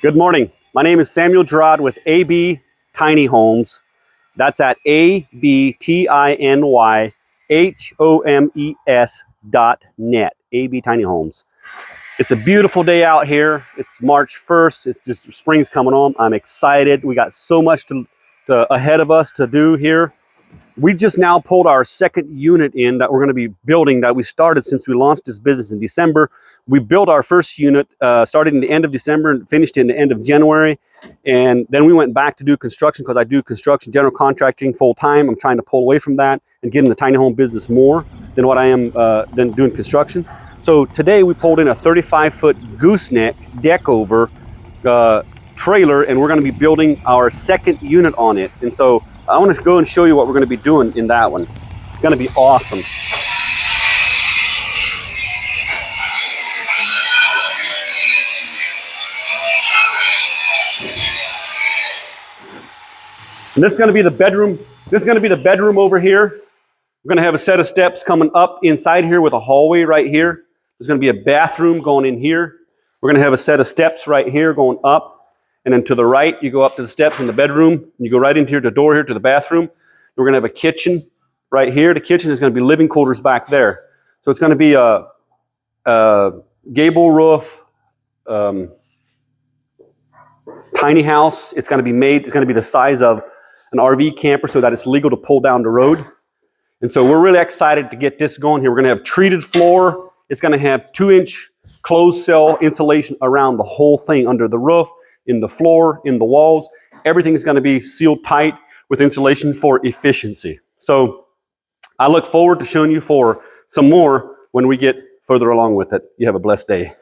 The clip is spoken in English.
Good morning. My name is Samuel Gerard with AB Tiny Homes. That's at ABTINYHOMES.net. AB Tiny Homes. It's a beautiful day out here. It's March 1st. It's just spring's coming on. I'm excited. We got so much ahead of us to do here. We just now pulled our second unit in that we're going to be building that we started since we launched this business in December. We built our first unit, started in the end of December and finished in the end of January. And then we went back to do construction because I do construction, general contracting full time. I'm trying to pull away from that and get in the tiny home business more than what I am than doing construction. So today we pulled in a 35-foot gooseneck deck over trailer, and we're going to be building our second unit on it. And so I want to go and show you what we're going to be doing in that one. It's going to be awesome. And this is going to be the bedroom. This is going to be the bedroom over here. We're going to have a set of steps coming up inside here with a hallway right here. There's going to be a bathroom going in here. We're going to have a set of steps right here going up. And then to the right, you go up to the steps in the bedroom. And you go right into here, the door here to the bathroom. We're going to have a kitchen right here. The kitchen is going to be living quarters back there. So it's going to be a gable roof, tiny house. It's going to be made. It's going to be the size of an RV camper so that it's legal to pull down the road. And so we're really excited to get this going here. We're going to have treated floor. It's going to have 2-inch closed cell insulation around the whole thing, under the roof, in the floor, in the walls. Everything is going to be sealed tight with insulation for efficiency. So I look forward to showing you for some more when we get further along with it. You have a blessed day.